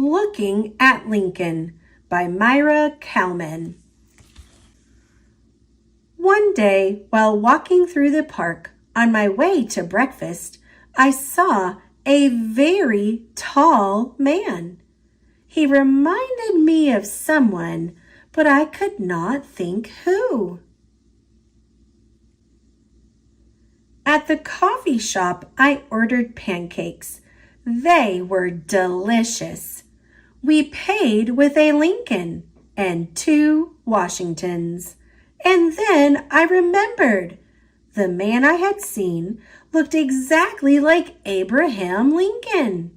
Looking at Lincoln by Maira Kalman. One day, while walking through the park on my way to breakfast, I saw a very tall man. He reminded me of someone, but I could not think who. At the coffee shop, I ordered pancakes. They were delicious. We paid with a Lincoln and 2 Washingtons. And then I remembered. The man I had seen looked exactly like Abraham Lincoln.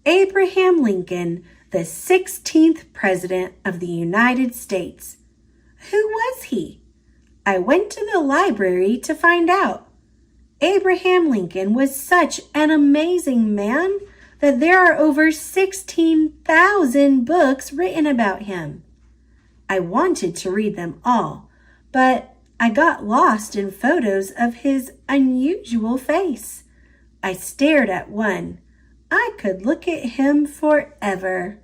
Abraham Lincoln, the 16th President of the United States. Who was he? I went to the library to find out. Abraham Lincoln was such an amazing man that there are over 16,000 books written about him. I wanted to read them all, but I got lost in photos of his unusual face. I stared at one. I could look at him forever.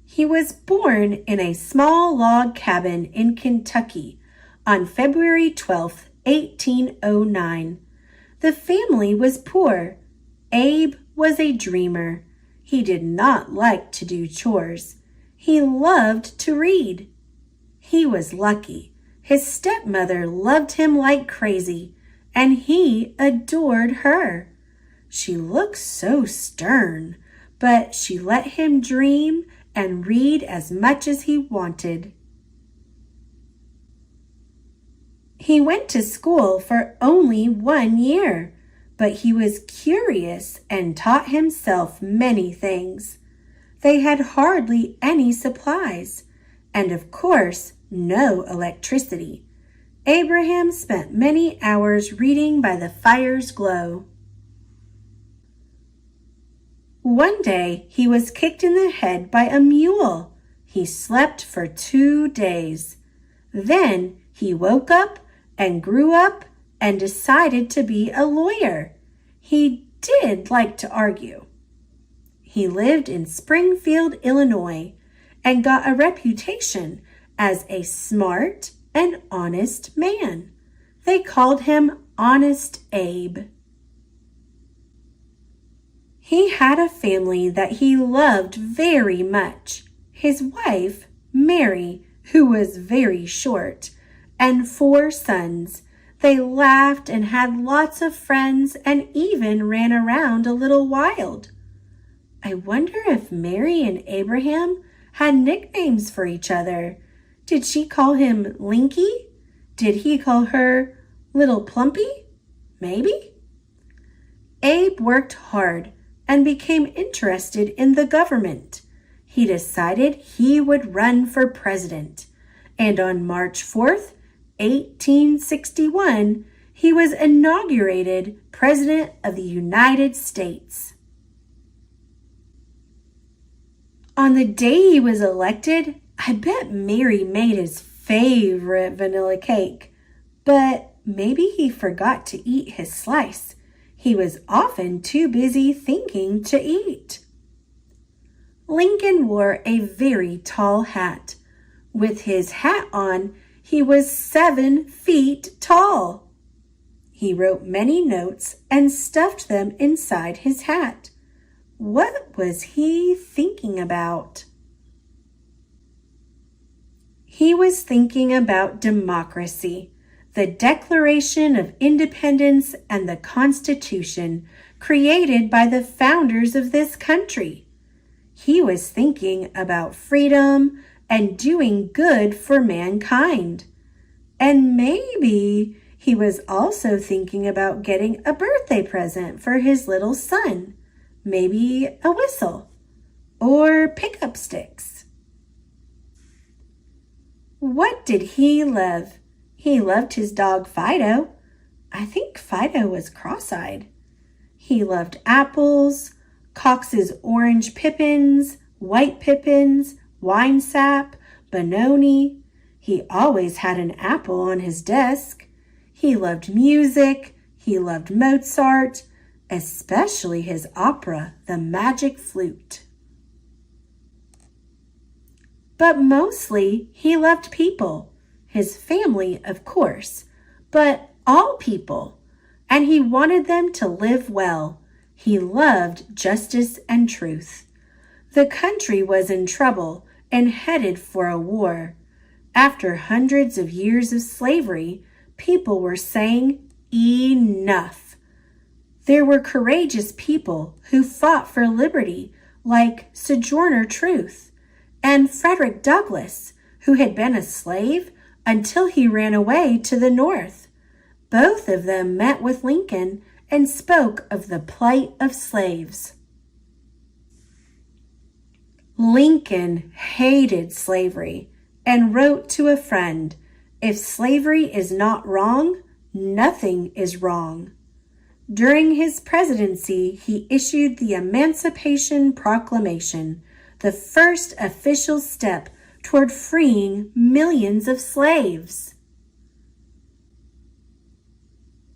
He was born in a small log cabin in Kentucky on February 12, 1809. The family was poor. Abe was a dreamer. He did not like to do chores. He loved to read. He was lucky. His stepmother loved him like crazy, and he adored her. She looked so stern, but she let him dream and read as much as he wanted. He went to school for only 1 year, but he was curious and taught himself many things. They had hardly any supplies, and of course, no electricity. Abraham spent many hours reading by the fire's glow. One day, he was kicked in the head by a mule. He slept for 2 days. Then he woke up and grew up and decided to be a lawyer. He did like to argue. He lived in Springfield, Illinois, and got a reputation as a smart and honest man. They called him Honest Abe. He had a family that he loved very much. His wife, Mary, who was very short, and 4 sons. They laughed and had lots of friends and even ran around a little wild. I wonder if Mary and Abraham had nicknames for each other. Did she call him Linky? Did he call her Little Plumpy? Maybe. Abe worked hard and became interested in the government. He decided he would run for president, and on March 4th, 1861, he was inaugurated President of the United States. On the day he was elected, I bet Mary made his favorite vanilla cake, but maybe he forgot to eat his slice. He was often too busy thinking to eat. Lincoln wore a very tall hat. With his hat on, he was 7 feet tall. He wrote many notes and stuffed them inside his hat. What was he thinking about? He was thinking about democracy, the Declaration of Independence and the Constitution created by the founders of this country. He was thinking about freedom and doing good for mankind. And maybe he was also thinking about getting a birthday present for his little son. Maybe a whistle or pickup sticks. What did he love? He loved his dog Fido. I think Fido was cross-eyed. He loved apples, Cox's orange pippins, white pippins, wine sap, Benoni. He always had an apple on his desk. He loved music. He loved Mozart, especially his opera, The Magic Flute. But mostly he loved people, his family, of course, but all people, and he wanted them to live well. He loved justice and truth. The country was in trouble and headed for a war. After hundreds of years of slavery, people were saying, "Enough." There were courageous people who fought for liberty, like Sojourner Truth, and Frederick Douglass, who had been a slave until he ran away to the North. Both of them met with Lincoln and spoke of the plight of slaves. Lincoln hated slavery and wrote to a friend, "If slavery is not wrong, nothing is wrong." During his presidency, he issued the Emancipation Proclamation, the first official step toward freeing millions of slaves.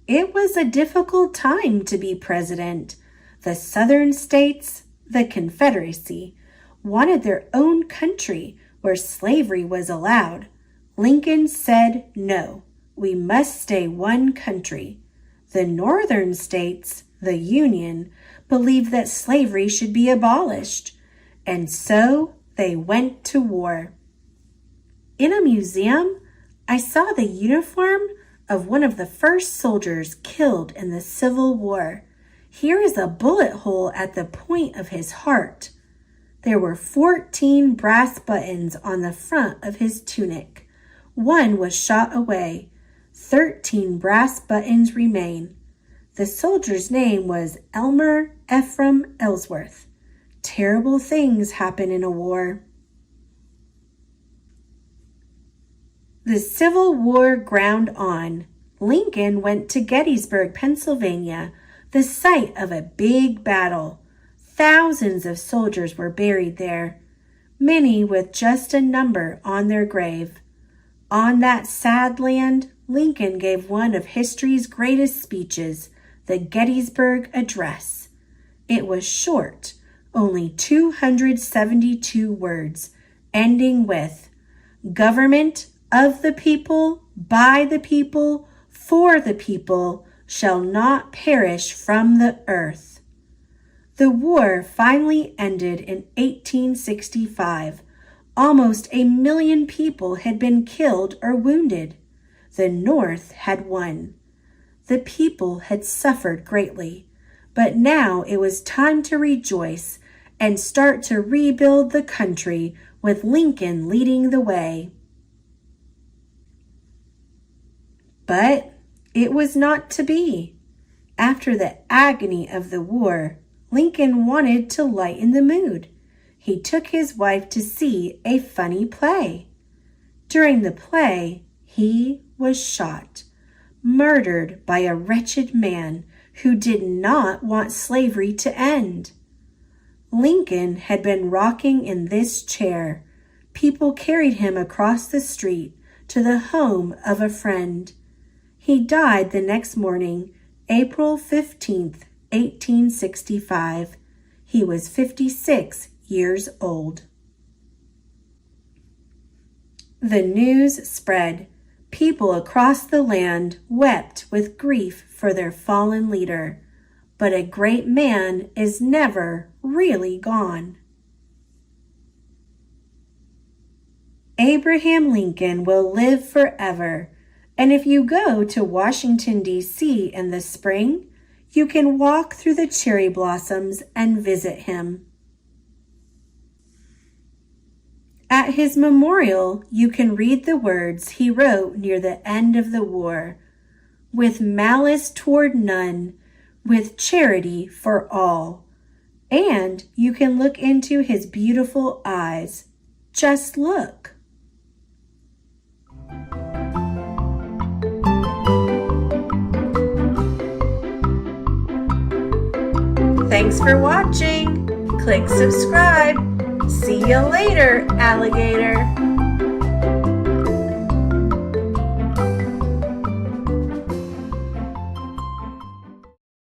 It was a difficult time to be president. The Southern states, the Confederacy, wanted their own country where slavery was allowed. Lincoln said, "No, we must stay one country." The Northern states, the Union, believed that slavery should be abolished, and so they went to war. In a museum, I saw the uniform of one of the first soldiers killed in the Civil War. Here is a bullet hole at the point of his heart. There were 14 brass buttons on the front of his tunic. One was shot away. 13 brass buttons remain. The soldier's name was Elmer Ephraim Ellsworth. Terrible things happen in a war. The Civil War ground on. Lincoln went to Gettysburg, Pennsylvania, the site of a big battle. Thousands of soldiers were buried there, many with just a number on their grave. On that sad land, Lincoln gave one of history's greatest speeches, the Gettysburg Address. It was short, only 272 words, ending with, "Government of the people, by the people, for the people, shall not perish from the earth." The war finally ended in 1865. Almost 1 million people had been killed or wounded. The North had won. The people had suffered greatly, but now it was time to rejoice and start to rebuild the country with Lincoln leading the way. But it was not to be. After the agony of the war, Lincoln wanted to lighten the mood. He took his wife to see a funny play. During the play, he was shot, murdered by a wretched man who did not want slavery to end. Lincoln had been rocking in this chair. People carried him across the street to the home of a friend. He died the next morning, April 15th, 1865. He was 56 years old. The news spread. People across the land wept with grief for their fallen leader. But a great man is never really gone. Abraham Lincoln will live forever. And if you go to Washington, D.C. in the spring, you can walk through the cherry blossoms and visit him. At his memorial, you can read the words he wrote near the end of the war. "With malice toward none, with charity for all." And you can look into his beautiful eyes. Just look. Thanks for watching. Click subscribe. See you later, alligator.